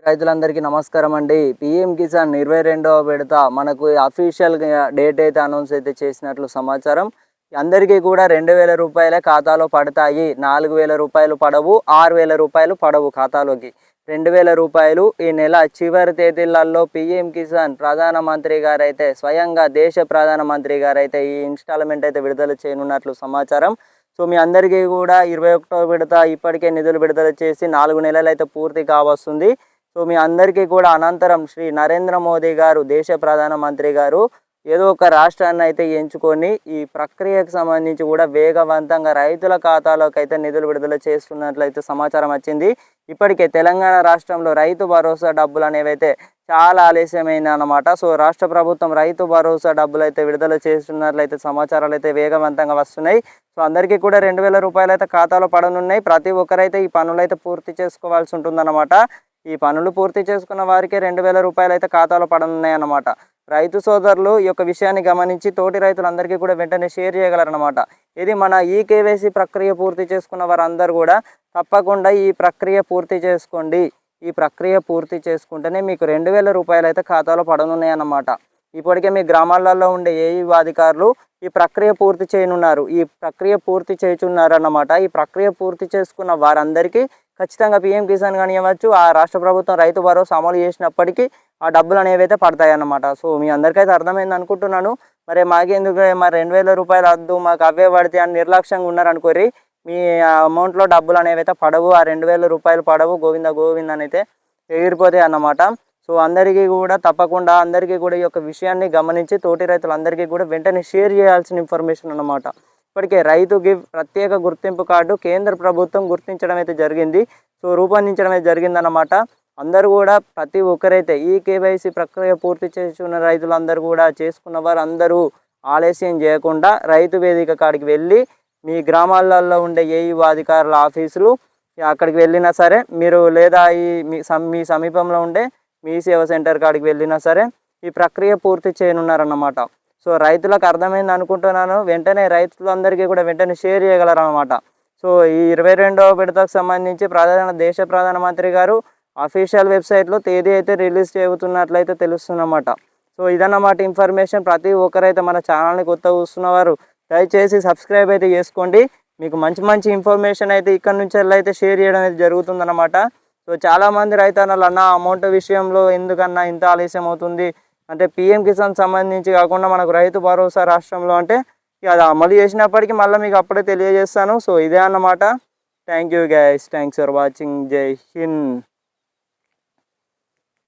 రైతులందరికీ నమస్కారం అండి. పీఎం కిసాన్ 22వ విడత మనకు అఫీషియల్ డేట్ అయితే అనౌన్స్ అయితే చేసినట్లు సమాచారం. అందరికీ కూడా 2000 రూపాయలే ఖాతాలో పడతాయి. 4000 రూపాయలు పడవు, 6000 రూపాయలు పడవు ఖాతాలోకి. 2000 రూపాయలు ఈ నెల చివరి తేదీలలో పీఎం కిసాన్ ప్రధానమంత్రి గారైతే స్వయంగా దేశ ప్రధానమంత్రి గారైతే ఈ ఇన్స్టాల్మెంట్ అయితే విడుదల చేయనున్నట్లు సమాచారం. సో మీ అందరికీ కూడా 21వ విడత ఇప్పటికే నిధులు విడుదల చేసి 4 నెలలు అయితే పూర్తి కావస్తుంది. సో మీ అందరికీ కూడా అనంతరం శ్రీ నరేంద్ర మోదీ గారు దేశ ప్రధానమంత్రి గారు ఏదో ఒక రాష్ట్రాన్ని అయితే ఎంచుకొని ఈ ప్రక్రియకు సంబంధించి కూడా వేగవంతంగా రైతుల ఖాతాలోకి అయితే నిధులు విడుదల చేస్తున్నట్లయితే సమాచారం వచ్చింది. ఇప్పటికే తెలంగాణ రాష్ట్రంలో రైతు భరోసా డబ్బులు అనేవి అయితే చాలా ఆలస్యమైంది అన్నమాట. సో రాష్ట్ర ప్రభుత్వం రైతు భరోసా డబ్బులు అయితే విడుదల చేస్తున్నట్లయితే సమాచారాలు అయితే వేగవంతంగా వస్తున్నాయి. సో అందరికీ కూడా 2000 రూపాయలు అయితే ఖాతాలో పడనున్నాయి. ప్రతి ఒక్కరైతే ఈ పనులు అయితే పూర్తి చేసుకోవాల్సి ఉంటుందన్నమాట. ఈ పనులు పూర్తి చేసుకున్న వారికి 2000 రూపాయలు అయితే ఖాతాలో పడనున్నాయి అన్నమాట. రైతు సోదరులు ఈ యొక్క విషయాన్ని గమనించి తోటి రైతులందరికీ కూడా వెంటనే షేర్ చేయగలరన్నమాట. ఇది మన ఈ కేవైసీ ప్రక్రియ పూర్తి చేసుకున్న వారందరూ కూడా తప్పకుండా ఈ ప్రక్రియ పూర్తి చేసుకోండి. ఈ ప్రక్రియ పూర్తి చేసుకుంటేనే మీకు 2000 రూపాయలు అయితే ఖాతాలో పడనున్నాయి అన్నమాట. ఇప్పటికే మీ గ్రామాలలో ఉండే ఏఈ అధికారులు ఈ ప్రక్రియ పూర్తి చేయనున్నారు. ఈ ప్రక్రియ పూర్తి చేయుచున్నారు అన్నమాట. ఈ ప్రక్రియ పూర్తి చేసుకున్న వారందరికీ ఖచ్చితంగా పీఎం కిసాన్ కానివ్వచ్చు, ఆ రాష్ట్ర ప్రభుత్వం రైతు భరోసా అమలు చేసినప్పటికీ ఆ డబ్బులు అనేవి అయితే పడతాయి అన్నమాట. సో మీ అందరికైతే అర్థమైంది అనుకుంటున్నాను. మరి మాకెందుకు మరి 2000 రూపాయలు వద్దు, మాకు అవే పడితే అని నిర్లక్ష్యంగా ఉన్నారనుకోరి, మీ అమౌంట్లో డబ్బులు అనేవి అయితే పడవు. ఆ 2000 రూపాయలు పడవు, గోవింద గోవింద అని అయితే ఎగిరిపోతాయి అన్నమాట. సో అందరికీ కూడా తప్పకుండా అందరికీ కూడా ఈ యొక్క విషయాన్ని గమనించి తోటి రైతులందరికీ కూడా వెంటనే షేర్ చేయాల్సిన ఇన్ఫర్మేషన్ అన్నమాట. ఇప్పటికే రైతు గివ్ ప్రత్యేక గుర్తింపు కార్డు కేంద్ర ప్రభుత్వం గుర్తించడం అయితే జరిగింది. సో రూపొందించడం అయితే జరిగిందన్నమాట. అందరూ కూడా ప్రతి ఒక్కరైతే ఈ కేవైసీ ప్రక్రియ పూర్తి చేసుకున్న రైతులందరూ కూడా చేసుకున్న వారు అందరూ ఆలస్యం చేయకుండా రైతు వేదిక కాడికి వెళ్ళి మీ గ్రామాలలో ఉండే ఏఈ అధికారుల ఆఫీసులు అక్కడికి వెళ్ళినా సరే మీరు, లేదా మీ సమీపంలో ఉండే మీ సేవా సెంటర్ కాడికి వెళ్ళినా సరే ఈ ప్రక్రియ పూర్తి చేయనున్నారన్నమాట. సో రైతులకు అర్థమైంది అనుకుంటున్నాను. వెంటనే రైతులందరికీ కూడా వెంటనే షేర్ చేయగలరు అన్నమాట. సో ఈ 22వ విడతకు సంబంధించి దేశ ప్రధానమంత్రి గారు అఫీషియల్ వెబ్సైట్లో తేదీ అయితే రిలీజ్ చేస్తున్నట్లయితే తెలుస్తుందన్నమాట. సో ఇదన్నమాట ఇన్ఫర్మేషన్. ప్రతి ఒక్కరైతే మన ఛానల్ని కొత్తగా చూస్తున్నవారు దయచేసి సబ్స్క్రైబ్ అయితే చేసుకోండి. మీకు మంచి మంచి ఇన్ఫర్మేషన్ అయితే ఇక్కడ నుంచి అయితే షేర్ చేయడం అయితే జరుగుతుందన్నమాట. సో చాలామంది రైతన్నలు అన్న అమౌంట్ విషయంలో ఎందుకన్నా ఇంత ఆలస్యం అవుతుంది అంటే, పీఎం కిసాన్ సంబంధించి కాకుండా మనకు రైతు భరోసా రాష్ట్రంలో అంటే అది అమలు చేసినప్పటికీ మళ్ళీ మీకు అప్పుడే తెలియజేస్తాను. సో ఇదే అన్నమాట. Thank you guys, thanks for watching. జై హింద్.